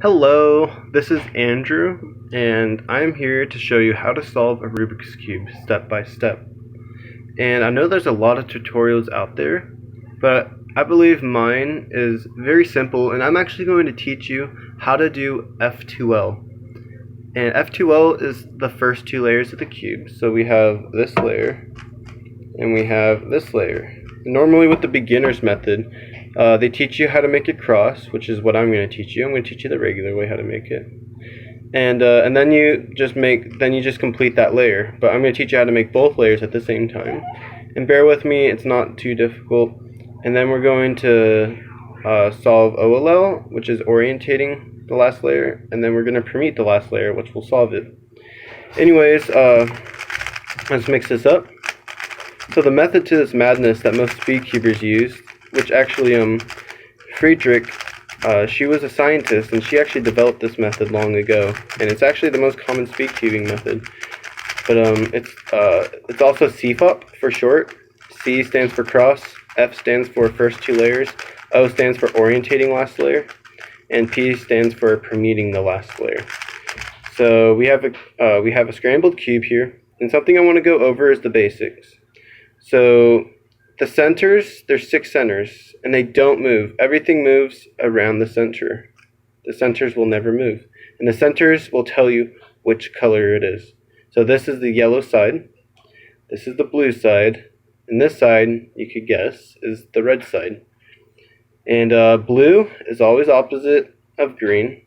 Hello, this is Andrew, and I'm here to show you how to solve a Rubik's Cube step by step. And I know there's a lot of tutorials out there, but I believe mine is very simple, and I'm actually going to teach you how to do F2L. And F2L is the first two layers of the cube. So we have this layer, and we have this layer. Normally with the beginner's method, they teach you how to make it cross, which is what I'm going to teach you. I'm going to teach you the regular way how to make it, and then you just complete that layer. But I'm going to teach you how to make both layers at the same time. And bear with me, it's not too difficult. And then we're going to solve OLL, which is orientating the last layer, and then we're going to permute the last layer, which will solve it. Anyways, let's mix this up. So the method to this madness that most speed cubers use, which actually Friedrich, she was a scientist and she actually developed this method long ago, and it's actually the most common speed cubing method. But it's also CFOP for short. C stands for cross, F stands for first two layers, O stands for orientating last layer, and P stands for permuting the last layer. So we have a scrambled cube here, and something I want to go over is the basics. So the centers, there's 6 centers, and they don't move. Everything moves around the center. The centers will never move. And the centers will tell you which color it is. So this is the yellow side, this is the blue side, and this side, you could guess, is the red side. And blue is always opposite of green.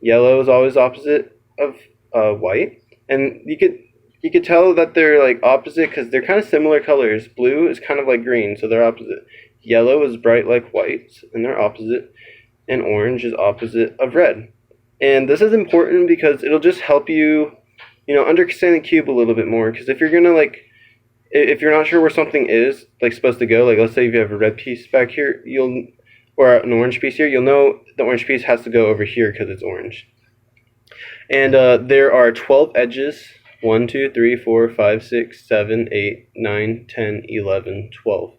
Yellow is always opposite of white. And you could tell that they're like opposite because they're kind of similar colors. Blue is kind of like green, so they're opposite. Yellow is bright like white, and they're opposite. And orange is opposite of red. And this is important because it'll just help you, understand the cube a little bit more. Because if you're gonna if you're not sure where something is supposed to go, let's say if you have a red piece back here, or an orange piece here, you'll know the orange piece has to go over here because it's orange. And there are 12 edges. 1, 2, 3, 4, 5, 6, 7, 8, 9, 10, 11, 12.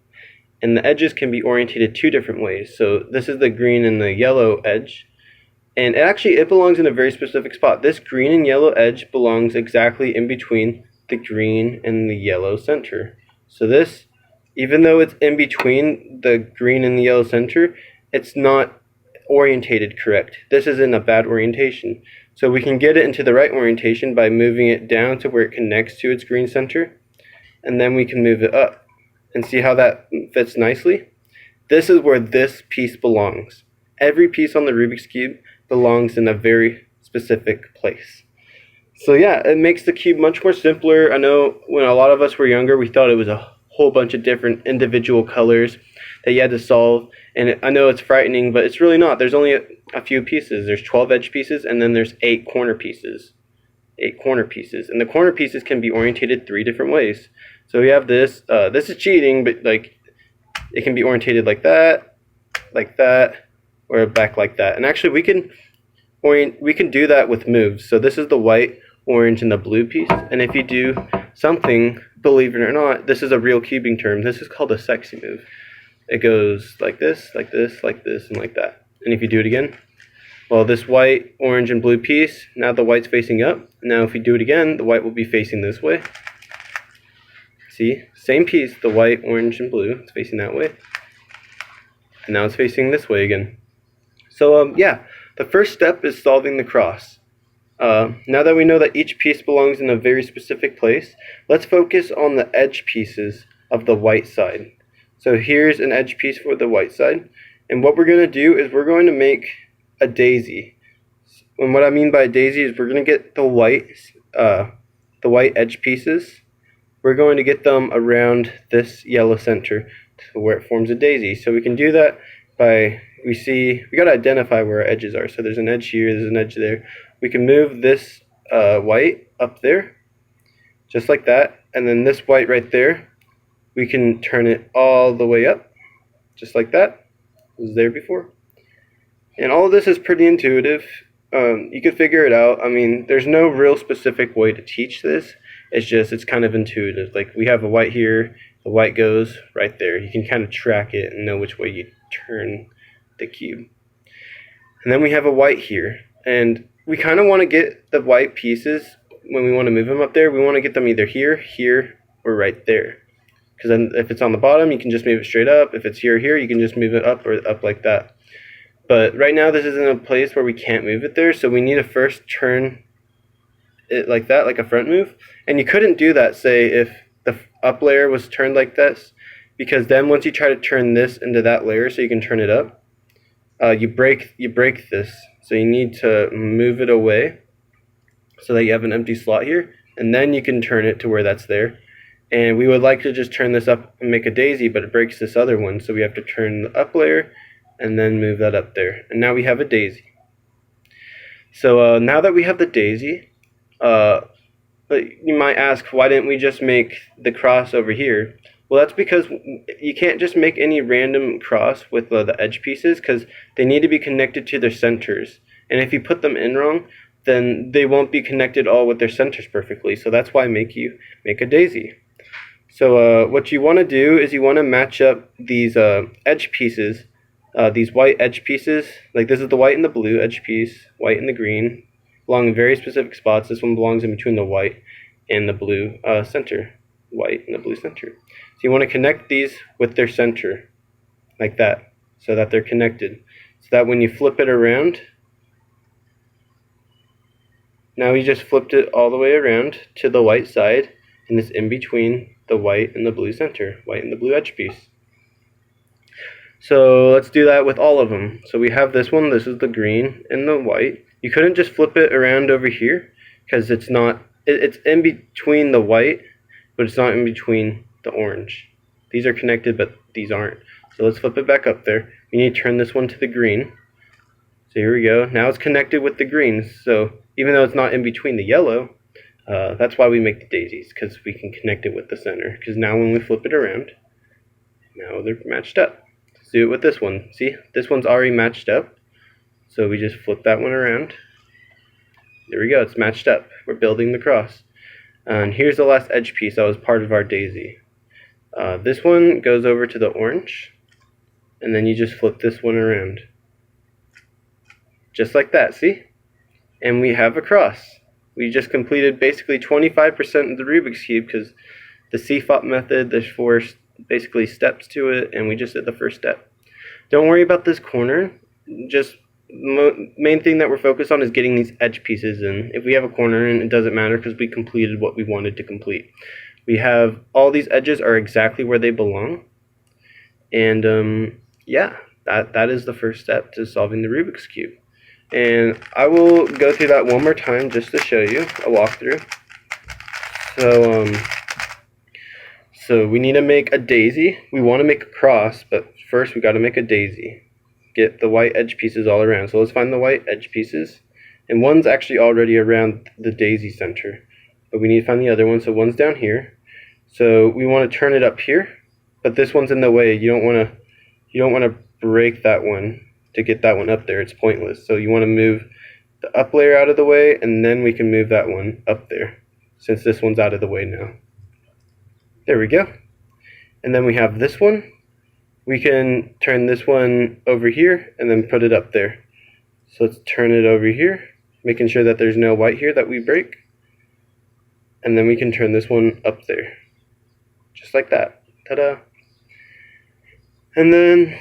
And the edges can be orientated 2 different ways. So this is the green and the yellow edge. And it belongs in a very specific spot. This green and yellow edge belongs exactly in between the green and the yellow center. So this, even though it's in between the green and the yellow center, it's not orientated correct. This is in a bad orientation. So we can get it into the right orientation by moving it down to where it connects to its green center, and then we can move it up. And see how that fits nicely? This is where this piece belongs. Every piece on the Rubik's Cube belongs in a very specific place. So yeah, it makes the cube much more simpler. I know when a lot of us were younger, we thought it was a whole bunch of different individual colors that you had to solve, and I know it's frightening, but it's really not. There's only a few pieces. There's 12 edge pieces, and then there's 8 corner pieces. 8 corner pieces, and the corner pieces can be orientated 3 different ways. So we have this. This is cheating, but it can be orientated like that, or back like that. And actually, we can do that with moves. So this is the white, orange, and the blue piece. And if you do something, believe it or not, this is a real cubing term. This is called a sexy move. It goes like this, like this, like this, and like that. And if you do it again, well, this white, orange, and blue piece, now the white's facing up. Now if we do it again, the white will be facing this way. See? Same piece, the white, orange, and blue. It's facing that way. And now it's facing this way again. So, yeah, the first step is solving the cross. Now that we know that each piece belongs in a very specific place, let's focus on the edge pieces of the white side. So here's an edge piece for the white side. And what we're going to do is we're going to make a daisy. And what I mean by daisy is we're going to get the white edge pieces. We're going to get them around this yellow center to where it forms a daisy. So we can do that by, we got to identify where our edges are. So there's an edge here, there's an edge there. We can move this white up there, just like that. And then this white right there, we can turn it all the way up, just like that. It was there before. And all of this is pretty intuitive. You could figure it out. I mean, there's no real specific way to teach this. It's kind of intuitive. Like we have a white here, the white goes right there. You can kind of track it and know which way you turn the cube. And then we have a white here. And we kind of want to get the white pieces, when we want to move them up there, we want to get them either here, here, or right there. Because then if it's on the bottom, you can just move it straight up. If it's here or here, you can just move it up or up like that. But right now this isn't a place where we can't move it there, so we need to first turn it like that, like a front move. And you couldn't do that, say, if the up layer was turned like this, because then once you try to turn this into that layer so you can turn it up, you break this. So you need to move it away so that you have an empty slot here, and then you can turn it to where that's there. And we would like to just turn this up and make a daisy, but it breaks this other one, so we have to turn the up layer and then move that up there. And now we have a daisy. So now that we have the daisy, you might ask, why didn't we just make the cross over here? Well, that's because you can't just make any random cross with the edge pieces, because they need to be connected to their centers. And if you put them in wrong, then they won't be connected all with their centers perfectly. So that's why I make a daisy. So what you want to do is you want to match up these edge pieces, these white edge pieces. Like this is the white and the blue edge piece, white and the green, belong in very specific spots. This one belongs in between the white and the blue center, white and the blue center. So you want to connect these with their center, like that, so that they're connected. So that when you flip it around, now you just flipped it all the way around to the white side, and it's in between the white and the blue center, white and the blue edge piece. So let's do that with all of them. So we have this one, this is the green and the white. You couldn't just flip it around over here, because it's in between the white, but it's not in between the orange. These are connected, but these aren't. So let's flip it back up there. We need to turn this one to the green. So here we go. Now it's connected with the green. So even though it's not in between the yellow, that's why we make the daisies, because we can connect it with the center. Because now when we flip it around, now they're matched up. Let's do it with this one. See, this one's already matched up. So we just flip that one around. There we go, it's matched up. We're building the cross. And here's the last edge piece that was part of our daisy. This one goes over to the orange, and then you just flip this one around. Just like that, see? And we have a cross. We just completed basically 25% of the Rubik's Cube, because the CFOP method, there's 4 basically steps to it, and we just did the first step. Don't worry about this corner. Just main thing that we're focused on is getting these edge pieces in. If we have a corner in, it doesn't matter, because we completed what we wanted to complete. We have all these edges are exactly where they belong. And yeah, that is the first step to solving the Rubik's Cube. And I will go through that one more time just to show you a walkthrough. So we need to make a daisy. We want to make a cross, but first we got to make a daisy. Get the white edge pieces all around. So let's find the white edge pieces. And one's actually already around the daisy center, but we need to find the other one. So one's down here. So we want to turn it up here, but this one's in the way. You don't want to break that one to get that one up there. It's pointless. So you want to move the up layer out of the way, and then we can move that one up there, since this one's out of the way now. There we go. And then we have this one. We can turn this one over here and then put it up there. So let's turn it over here, making sure that there's no white here that we break. And then we can turn this one up there. Just like that. Ta-da! And then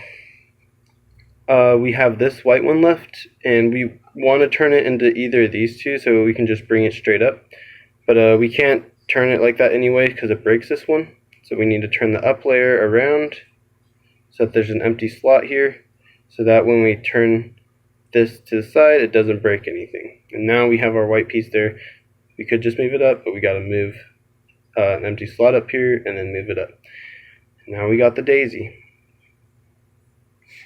we have this white one left, and we want to turn it into either of these two, so we can just bring it straight up. But we can't turn it like that anyway, because it breaks this one. So we need to turn the up layer around, so that there's an empty slot here, so that when we turn this to the side, it doesn't break anything. And now we have our white piece there. We could just move it up, but we got to move an empty slot up here and then move it up. Now we got the daisy.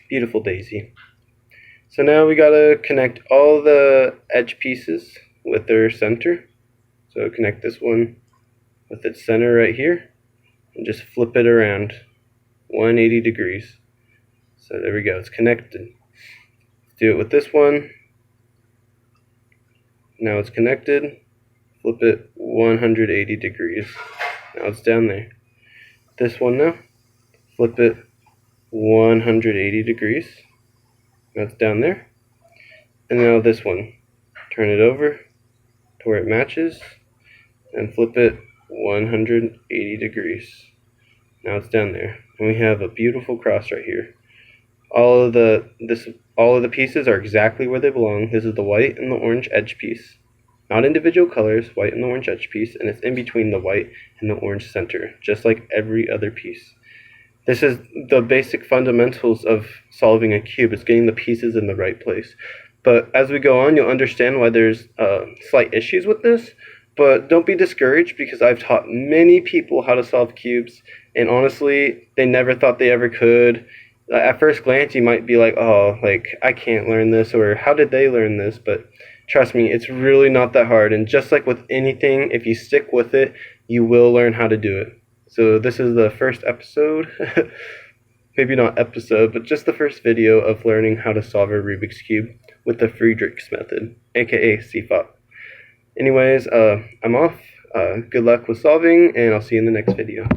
Beautiful daisy. So now we got to connect all the edge pieces with their center. So connect this one with its center right here, and just flip it around 180 degrees. So there we go, it's connected. Let's do it with this one. Now it's connected. Flip it 180 degrees. Now it's down there. This one now. Flip it 180 degrees. Now it's down there. And now this one. Turn it over to where it matches and flip it 180 degrees. Now it's down there. And we have a beautiful cross right here. All of the pieces are exactly where they belong. This is the white and the orange edge piece. Not individual colors, white and the orange edge piece, and it's in between the white and the orange center, just like every other piece. This is the basic fundamentals of solving a cube. It's getting the pieces in the right place. But as we go on, you'll understand why there's slight issues with this. But don't be discouraged, because I've taught many people how to solve cubes, and honestly, they never thought they ever could. At first glance, you might be like, oh, like, I can't learn this, or how did they learn this? But trust me, it's really not that hard. And just like with anything, if you stick with it, you will learn how to do it. So this is the first episode, maybe not episode, but just the first video of learning how to solve a Rubik's Cube with the Friedrich's method, aka CFOP. Anyways, I'm off. Good luck with solving, and I'll see you in the next video.